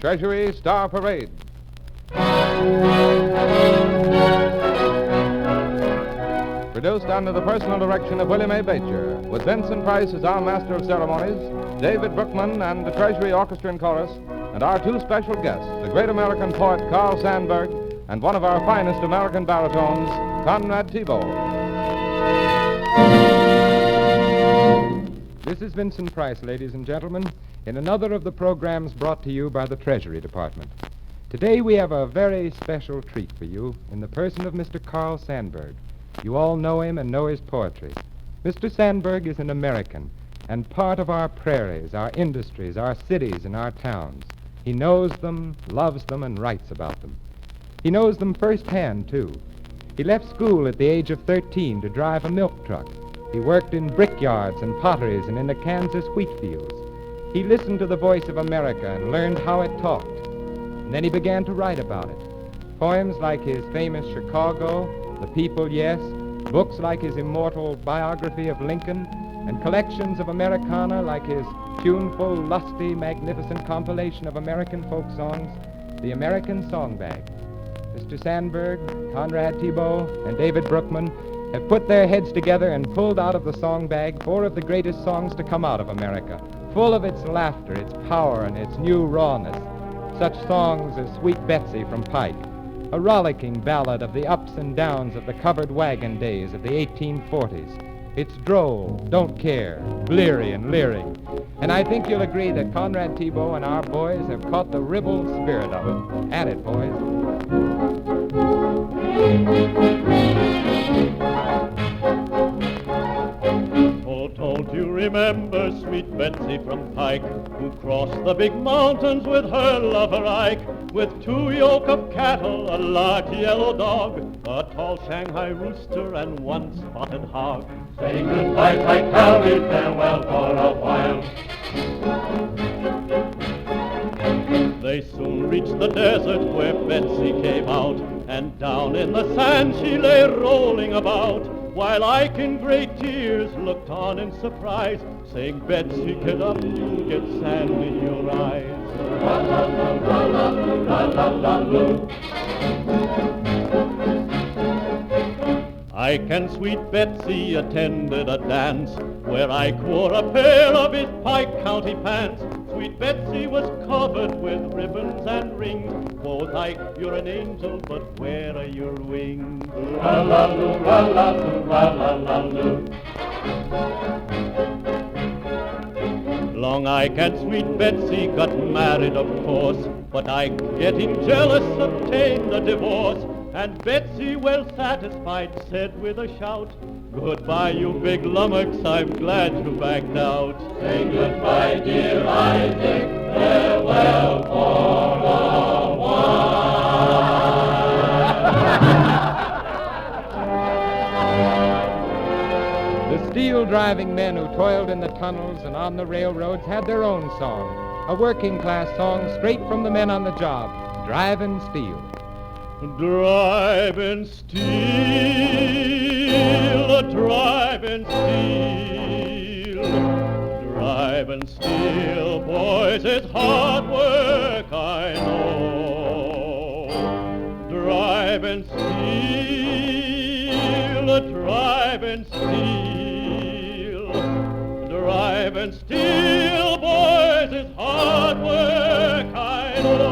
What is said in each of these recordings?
Treasury Star Parade. Produced under the personal direction of William A. Beecher, with Vincent Price as our master of ceremonies, David Brookman and the Treasury Orchestra and Chorus, and our two special guests, the great American poet Carl Sandburg and one of our finest American baritones, Conrad Thiebault. This is Vincent Price, ladies and gentlemen, in another of the programs brought to you by the Treasury Department. Today we have a very special treat for you in the person of Mr. Carl Sandburg. You all know him and know his poetry. Mr. Sandburg is an American and part of our prairies, our industries, our cities, and our towns. He knows them, loves them, and writes about them. He knows them firsthand, too. He left school at the age of 13 to drive a milk truck. He worked in brickyards and potteries and in the Kansas wheat fields. He listened to the voice of America and learned how it talked. And then he began to write about it. Poems like his famous Chicago, The People, Yes, books like his immortal biography of Lincoln, and collections of Americana like his tuneful, lusty, magnificent compilation of American folk songs, The American Song Bag. Mr. Sandburg, Conrad Thiebault, and David Brookman have put their heads together and pulled out of the song bag 4 of the greatest songs to come out of America, full of its laughter, its power, and its new rawness. Such songs as Sweet Betsy from Pike, a rollicking ballad of the ups and downs of the covered wagon days of the 1840s. It's droll, don't care, bleary and leering. And I think you'll agree that Conrad Thiebault and our boys have caught the ribald spirit of it. At it, boys. Oh, don't you remember sweet Betsy from Pike, who crossed the big mountains with her lover Ike, with 2 yoke of cattle, a large yellow dog, a tall Shanghai rooster, and 1 spotted hog. Saying goodbye, Pike, howdy, farewell for a while. They soon reached the desert where Betsy came out, and down in the sand she lay rolling about, while Ike in great tears looked on in surprise, saying, Betsy, get up, you'll get sand in your eyes. Ike and sweet Betsy attended a dance where Ike wore a pair of his Pike County pants. Sweet Betsy was covered with ribbons and rings. Quoth Ike, you're an angel, but where are your wings? Ra-la-loo, ra-la-loo, ra-la-la-loo. Long Ike and sweet Betsy got married, of course, but Ike, getting jealous, obtained a divorce. And Betsy, well satisfied, said with a shout, goodbye, you big lummox, I'm glad you backed out. Say goodbye, dear Isaac, farewell for a while. The steel-driving men who toiled in the tunnels and on the railroads had their own song, a working-class song straight from the men on the job, Driving Steel. Driving steel, driving steel, driving steel, boys, it's hard work, I know. Driving steel, driving steel, driving steel, boys, it's hard work, I know.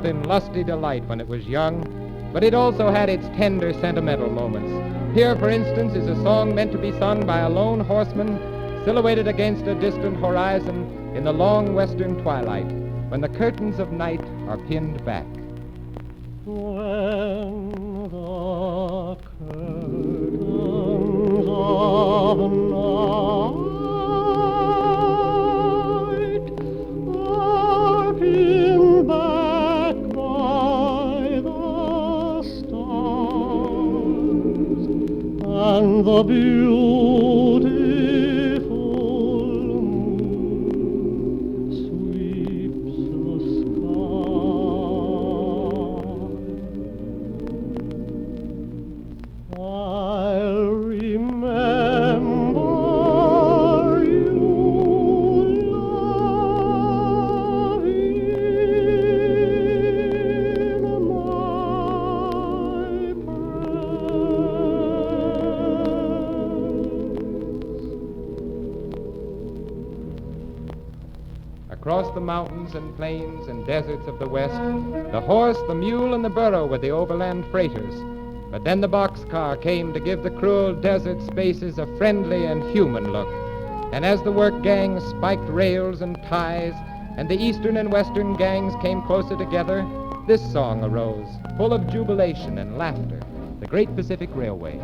in lusty delight when it was young, but it also had its tender, sentimental moments. Here, for instance, is a song meant to be sung by a lone horseman silhouetted against a distant horizon in the long western twilight, when the curtains of night are pinned back. When the curtains of night are pinned back by the stars, and the beautiful moon sweeps the sky, I'll remember you, love, in my Across the mountains and plains and deserts of the West, the horse, the mule, and the burro were the overland freighters. But then the boxcar came to give the cruel desert spaces a friendly and human look. And as the work gangs spiked rails and ties, and the eastern and western gangs came closer together, this song arose, full of jubilation and laughter, the Great Pacific Railway.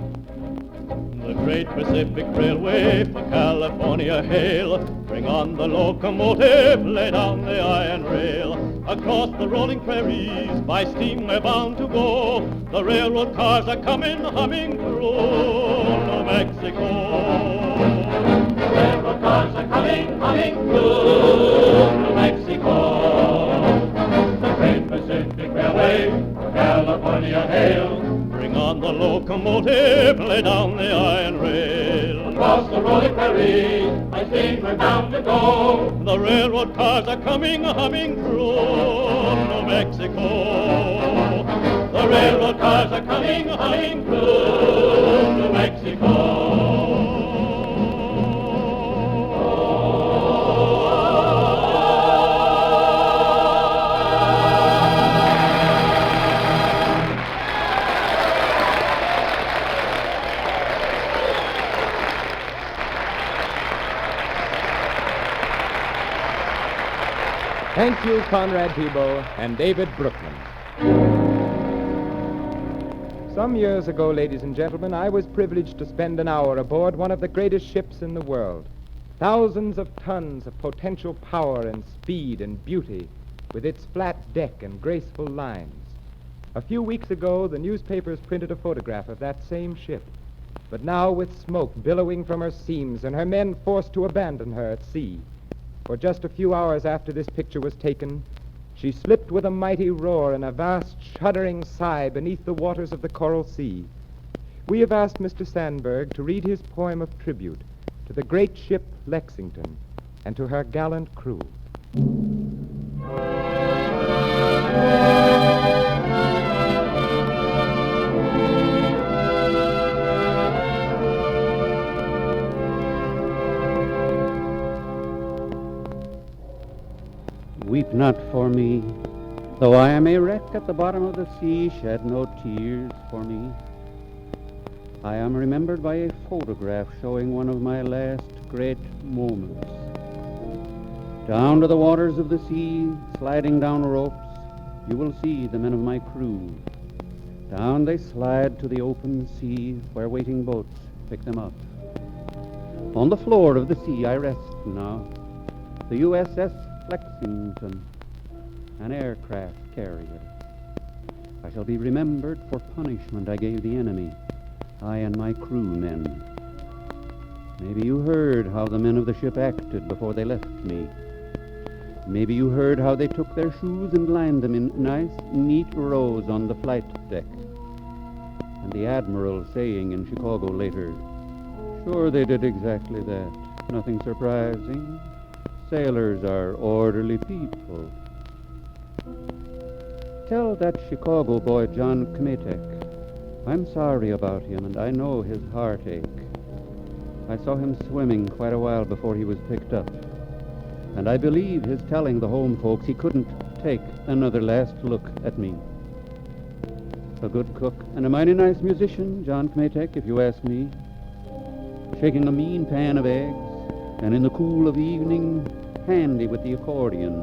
The Great Pacific Railway for California hail. Bring on the locomotive, lay down the iron rail. Across the rolling prairies, by steam we're bound to go. The railroad cars are coming, humming through New Mexico. The railroad cars are coming, humming through New Mexico. The Great Pacific Railway for California hail. Bring on the locomotive, lay down the iron rail. Across the rolling prairies, by steam we're bound to go. The railroad cars are coming, humming through New Mexico. The railroad cars are coming, humming through New Mexico. Thank you, Conrad Thiebault and David Brookman. Some years ago, ladies and gentlemen, I was privileged to spend an hour aboard one of the greatest ships in the world. Thousands of tons of potential power and speed and beauty, with its flat deck and graceful lines. A few weeks ago, the newspapers printed a photograph of that same ship, but now with smoke billowing from her seams and her men forced to abandon her at sea. For just a few hours after this picture was taken, she slipped with a mighty roar and a vast shuddering sigh beneath the waters of the Coral Sea. We have asked Mr. Sandburg to read his poem of tribute to the great ship Lexington and to her gallant crew. Weep not for me, though I am a wreck at the bottom of the sea, shed no tears for me. I am remembered by a photograph showing one of my last great moments. Down to the waters of the sea, sliding down ropes, you will see the men of my crew. Down they slide to the open sea, where waiting boats pick them up. On the floor of the sea I rest now, the USS Lexington, an aircraft carrier. I shall be remembered for punishment I gave the enemy, I and my crewmen. Maybe you heard how the men of the ship acted before they left me. Maybe you heard how they took their shoes and lined them in nice, neat rows on the flight deck. And the Admiral saying in Chicago later, "Sure they did exactly that. Nothing surprising. Sailors are orderly people." Tell that Chicago boy, John Kmetek, I'm sorry about him, and I know his heartache. I saw him swimming quite a while before he was picked up, and I believe his telling the home folks he couldn't take another last look at me. A good cook and a mighty nice musician, John Kmetek, if you ask me. Shaking a mean pan of eggs, and in the cool of evening, handy with the accordion.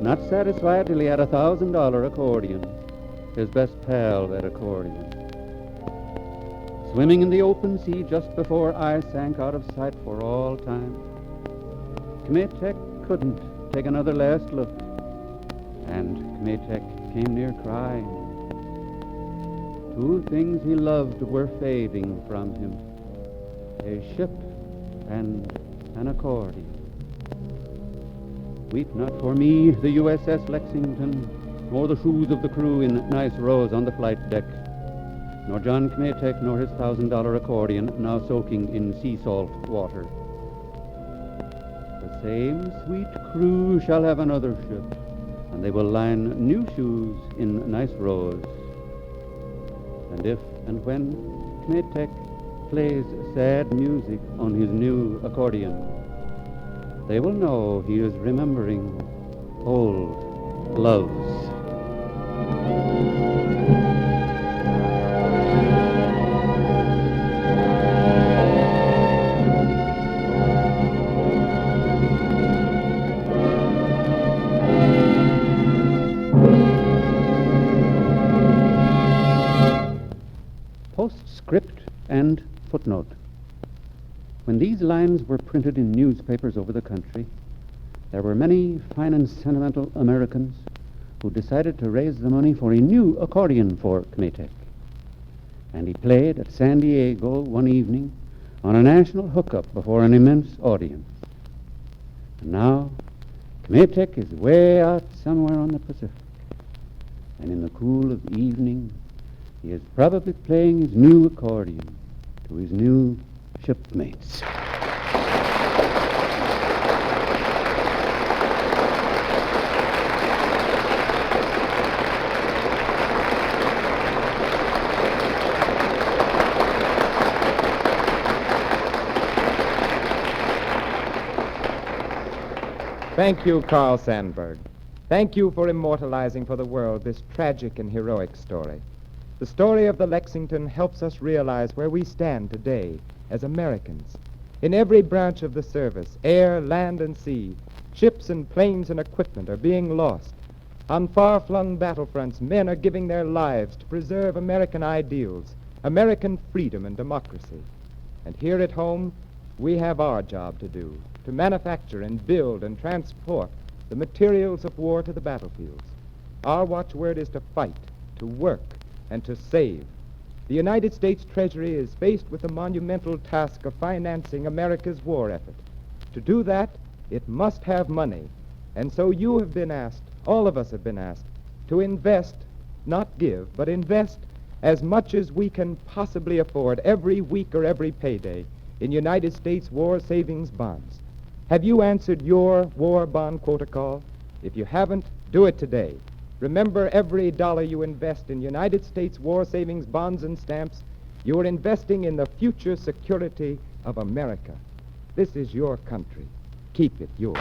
Not satisfied till he had $1,000 accordion, his best pal, that accordion. Swimming in the open sea just before I sank out of sight for all time. Kmetek couldn't take another last look, and Kmetek came near crying. Two things he loved were fading from him, a ship and an accordion. Weep not for me, the USS Lexington, nor the shoes of the crew in nice rows on the flight deck, nor John Kmetek, nor his $1,000 accordion, now soaking in sea salt water. The same sweet crew shall have another ship, and they will line new shoes in nice rows. And if and when Kmetek plays sad music on his new accordion, they will know he is remembering old loves. Postscript and footnote. When these lines were printed in newspapers over the country, there were many fine and sentimental Americans who decided to raise the money for a new accordion for Kmetek. And he played at San Diego one evening on a national hookup before an immense audience. And now, Kmetek is way out somewhere on the Pacific. And in the cool of evening, he is probably playing his new accordion to his new shipmates. Thank you, Carl Sandburg. Thank you for immortalizing for the world this tragic and heroic story. The story of the Lexington helps us realize where we stand today as Americans. In every branch of the service, air, land, and sea, ships and planes and equipment are being lost. On far-flung battlefronts, men are giving their lives to preserve American ideals, American freedom and democracy. And here at home, we have our job to do, to manufacture and build and transport the materials of war to the battlefields. Our watchword is to fight, to work, and to save. The United States Treasury is faced with the monumental task of financing America's war effort. To do that, it must have money. And so you have been asked, all of us have been asked, to invest, not give, but invest as much as we can possibly afford every week or every payday in United States war savings bonds. Have you answered your war bond quota call? If you haven't, do it today. Remember, every dollar you invest in United States war savings bonds and stamps, you are investing in the future security of America. This is your country. Keep it yours.